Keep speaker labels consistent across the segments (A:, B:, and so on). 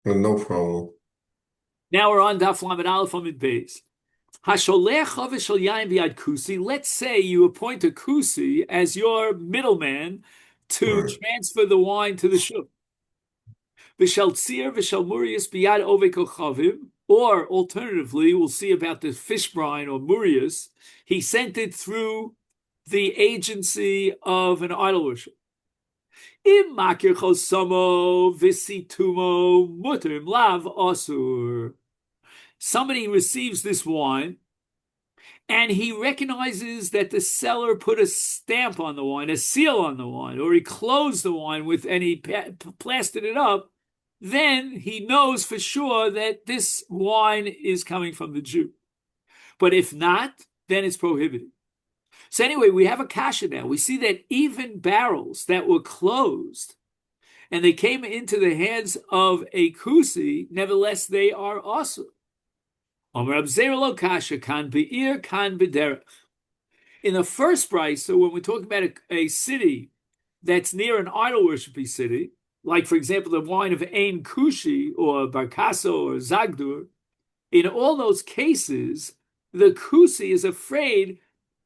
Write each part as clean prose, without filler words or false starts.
A: No problem.
B: Now we're on Daf Lamed Aleph Amid Beis. Hasholech chavesh shel yain b'yad kusi. Let's say you appoint a kusi as your middleman to
A: Right.
B: transfer the wine to the shuk. V'shel tzir v'shel murius b'yad ovek kochavim. Or alternatively, we'll see about the fish brine or murius. He sent it through the agency of an idol worship. Im makir chosamo visitumo muter lav asur. Somebody receives this wine and he recognizes that the seller put a stamp on the wine, a seal on the wine, or he closed the wine with and he plastered it up, then he knows for sure that this wine is coming from the Jew. But if not, then it's prohibited. So anyway, we have a kasha now. We see that even barrels that were closed and they came into the hands of a kusi, nevertheless they are also. In the first price, so when we're talking about a city that's near an idol worshiping city, like for example the wine of Ein Kushi or Barkaso or Zagdur, in all those cases, the Kusi is afraid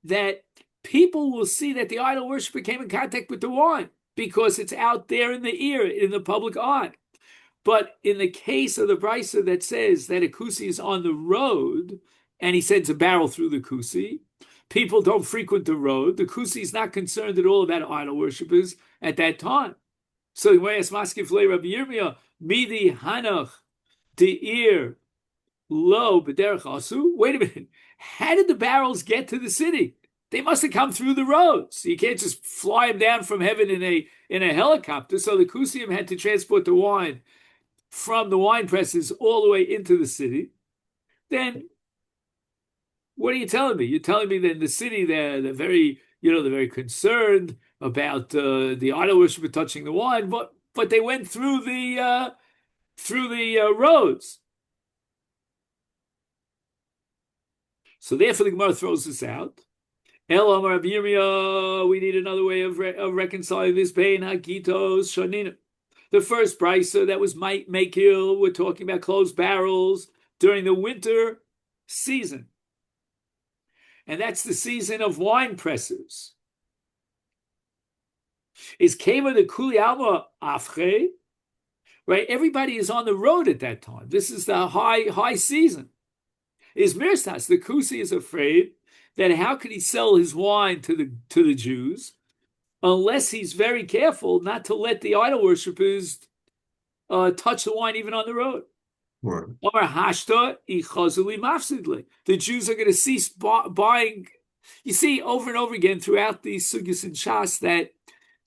B: that people will see that the idol worshiper came in contact with the wine because it's out there in the ear, in the public eye. But in the case of the brisa that says that a kusi is on the road and he sends a barrel through the kusi, people don't frequent the road. The kusi is not concerned at all about idol worshippers at that time. So the way Maskif Le Rabbi Yirmiyah, Midi Hanach Deir Lo B'derech Asu. Wait a minute. How did the barrels get to the city? They must have come through the roads. You can't just fly them down from heaven in a helicopter. So the kusim had to transport the wine from the wine presses all the way into the city. Then what are you telling me? You're telling me that in the city they're very, they're very concerned about the idol worshiper touching the wine, but they went through the roads. So therefore, the Gemara throws this out. El Amar Rabbi Yirmiyah, we need another way of reconciling this. Bein Hagitos Shanina. The first brisa that was Makil, we're talking about closed barrels during the winter season. And that's the season of wine presses. Is Kema the Kuli Alma Afche? Right? Everybody is on the road at that time. This is the high season. Is Mirstas, the Kusi is afraid that how could he sell his wine to the Jews unless he's very careful not to let the idol worshippers touch the wine even on the road.
A: Right.
B: The Jews are going to cease buying. You see over and over again throughout these sugis and shas that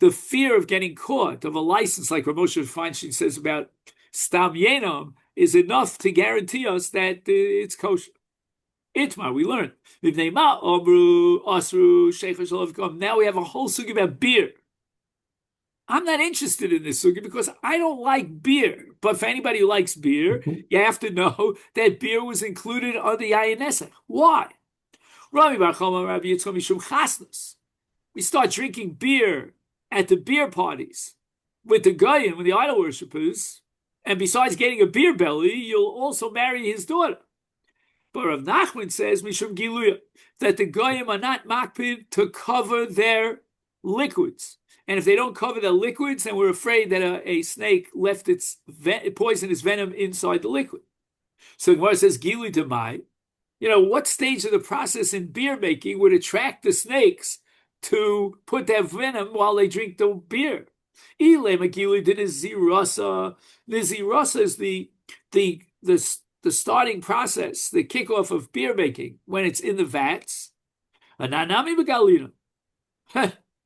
B: the fear of getting caught, of a license like Ramosha Feinstein says about stam yenom, is enough to guarantee us that it's kosher. Itmar, we learned. Now we have a whole sugi about beer. I'm not interested in this sugi because I don't like beer. But for anybody who likes beer, you have to know that beer was included under Yayin Nesach. Why? We start drinking beer at the beer parties with the goyim, with the idol worshippers, and besides getting a beer belly, you'll also marry his daughter. But Rav Nachman says, Mishum Giluya, that the goyim are not makpid to cover their liquids. And if they don't cover their liquids, then we're afraid that a snake left its poisonous venom inside the liquid. So the Gemara says, Gilu Demai, what stage of the process in beer making would attract the snakes to put their venom while they drink the beer? Nizirasa is the starting process, the kickoff of beer making when it's in the vats.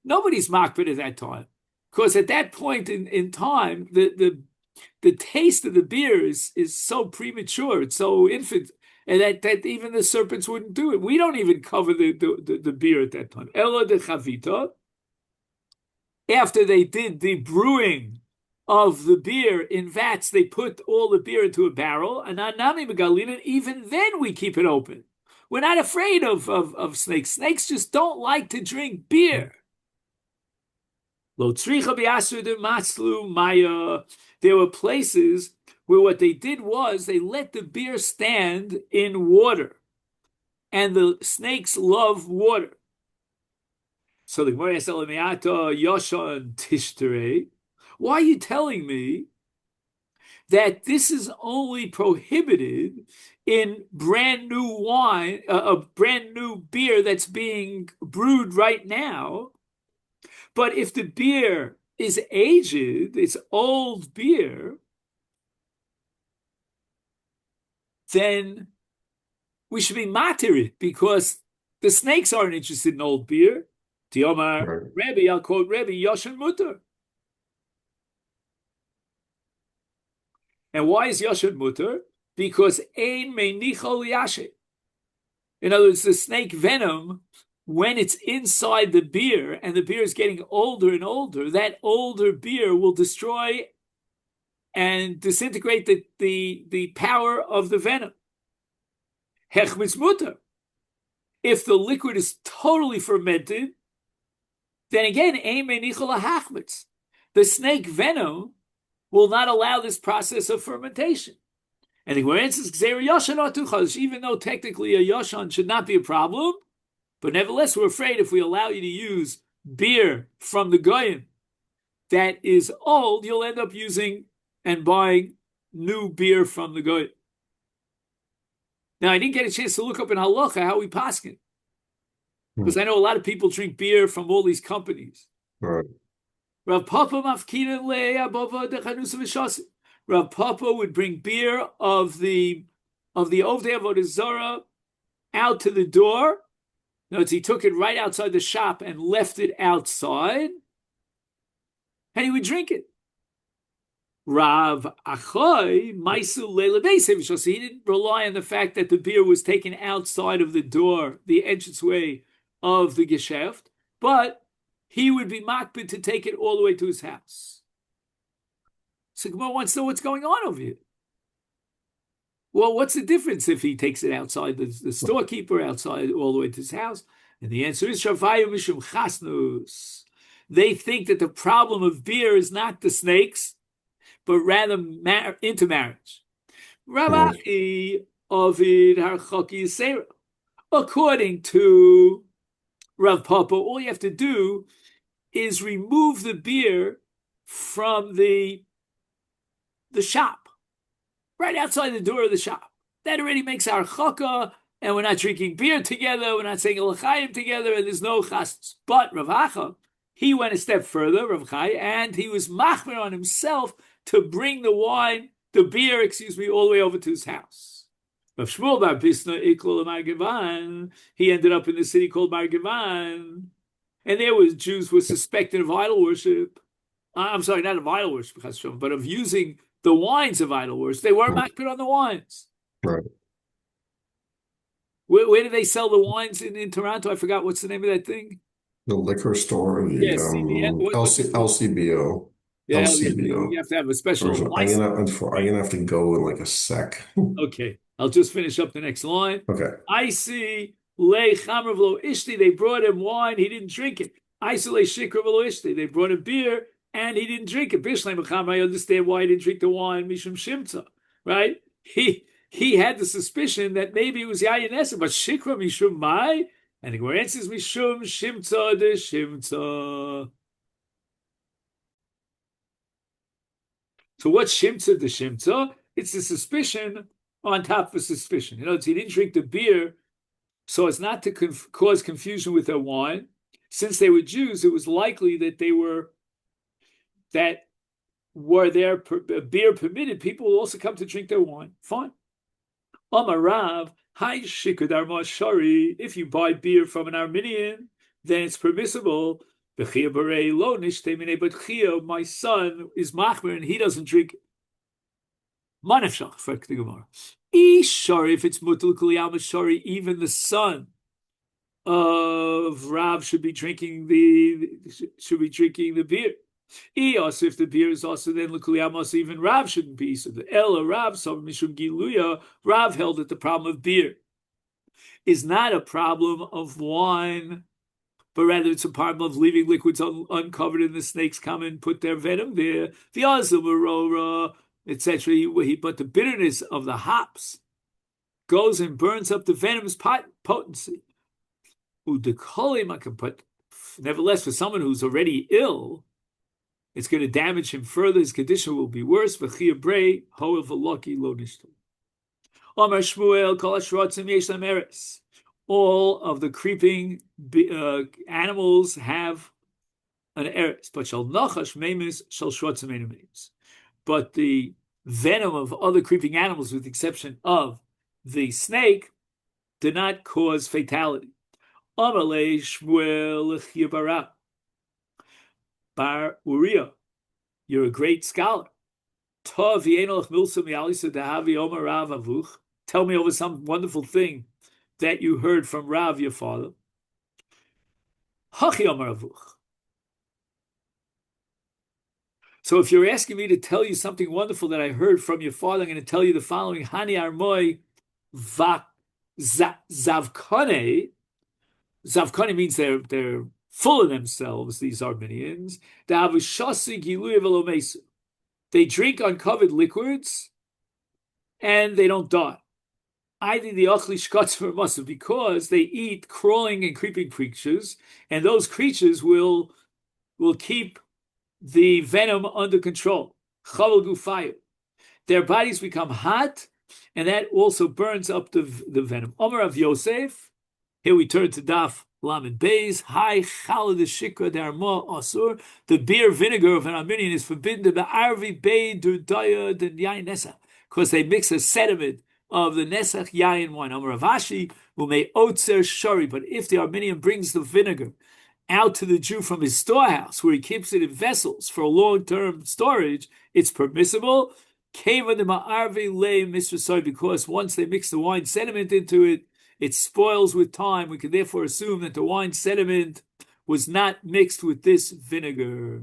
B: Nobody's makbid at that time, because at that point in time, the taste of the beer is so premature, it's so infant, and that even the serpents wouldn't do it. We don't even cover the beer at that time. Ella de chavita. After they did the brewing of the beer in vats, they put all the beer into a barrel, and anami megalina. Even then, we keep it open. We're not afraid of snakes. Snakes just don't like to drink beer. Lo tzricha bi'asur de maslu maya. There were places where what they did was they let the beer stand in water, and the snakes love water. So the Gemara says, Yoshan Tishtere, why are you telling me that this is only prohibited in brand new wine, a brand new beer that's being brewed right now? But if the beer is aged, it's old beer, then we should be matir because the snakes aren't interested in old beer. Tiomar
A: Right.
B: Rebbe, I'll quote Rebbe, Yoshan Mutter. And why is Yoshan Mutter? Because Ein Meinichol Yashe. In other words, the snake venom, when it's inside the beer and the beer is getting older and older, that older beer will destroy and disintegrate the power of the venom. Hechmitz Mutter. If the liquid is totally fermented, then again, the snake venom will not allow this process of fermentation. And the Gemara answers, even though technically a yoshan should not be a problem, but nevertheless, we're afraid if we allow you to use beer from the goyim that is old, you'll end up using and buying new beer from the goyim. Now, I didn't get a chance to look up in halacha how we paskin, because I know a lot of people drink beer from all these companies.
A: Right.
B: Rav Papa mafkina le'abova dechanusa v'shasi. Rav Papa would bring beer of the Ovdei Avoda Zara out to the door. Notice he took it right outside the shop and left it outside, and he would drink it. Rav Achoy Maisu Leila Beisev, so he didn't rely on the fact that the beer was taken outside of the door, the entranceway of the Geschäft, but he would be makbid to take it all the way to his house. So Gemara wants to know what's going on over here. Well, what's the difference if he takes it outside the storekeeper, outside all the way to his house? And the answer is Shavayu Mishum Chasnus. They think that the problem of beer is not the snakes, but rather intermarriage. Ravachi Ovid Harchoki Sarah. According to Rav Papa, all you have to do is remove the beer from the shop, right outside the door of the shop. That already makes our chaka, and we're not drinking beer together, we're not saying a l'chaim together, and there's no chasnas. But Rav Acha, he went a step further, Rav Chai, and he was machmer on himself to bring the beer, all the way over to his house. Rav Shmuel bar Bisna Ikol Margivan, he ended up in the city called Margivan, and there was Jews who were suspected of idol worship. I'm sorry, not of idol worship, but of using the wines of idol worship. They weren't makbid on the wines.
A: Right.
B: Where do they sell the wines in Toronto? I forgot what's the name of that thing.
A: The liquor store, the
B: Yes,
A: LCBO.
B: Yeah,
A: LCBO.
B: you have to have a special
A: license. I'm gonna have to go in like a sec.
B: Okay, I'll just finish up the next line.
A: Okay.
B: I see le chamrav lo ishti. They brought him wine, he didn't drink it. I see le shikrav lo ishti. They brought him beer, and he didn't drink it. Bishleim b'cham, I understand why he didn't drink the wine. Mishum shimtza, right? He had the suspicion that maybe it was yayin eser, but shikra mishum mai, and the Gemara answers mishum shimtza de shimtza. So what's shimtza de shimtza? It's the suspicion on top of suspicion. He didn't drink the beer so as not to cause confusion with their wine. Since they were Jews, it was likely that were their beer permitted, people will also come to drink their wine. Fine. Amarav, hi shikudar mashari. If you buy beer from an Armenian, then it's permissible. But Chia, my son is machmer and he doesn't drink it. Manefshach, frek the Gemara. Ishari, if it's mutal kuliyam shari, even the son of Rav should be drinking the beer. Also, if the beer is also then l'kuliyam, even Rav shouldn't be. So the Ella Rav, some mishum giluya, Rav held that the problem of beer is not a problem of wine, but rather it's a problem of leaving liquids uncovered and the snakes come and put their venom there. The Azam Aurora, etc. But the bitterness of the hops goes and burns up the venom's potency. But nevertheless, for someone who's already ill, it's going to damage him further. His condition will be worse. All of the creeping animals have an eretz, but the venom of other creeping animals, with the exception of the snake, did not cause fatality. Bar Uriah, you're a great scholar. Tell me over some wonderful thing that you heard from Rav, your father. So if you're asking me to tell you something wonderful that I heard from your father, I'm going to tell you the following. Hani armoy zavkane. Zavkane means they're full of themselves, these Armenians. They drink uncovered liquids and they don't die. Either the achli shkatzer must, because they eat crawling and creeping creatures, and those creatures will keep the venom under control. Chaval gufayu. Their bodies become hot, and that also burns up the venom. Omer of Yosef. Here we turn to Daf Lamed Beis. Hi chalad shikra darma asur. The beer vinegar of an Armenian is forbidden to be'arvi bei durdaya den yain nesach, because they mix a sediment of the nesach yain wine. Omer of Ashi umei otzer shari. But if the Armenian brings the vinegar out to the Jew from his storehouse, where he keeps it in vessels for long-term storage, it's permissible. Because once they mix the wine sediment into it, it spoils with time. We can therefore assume that the wine sediment was not mixed with this vinegar.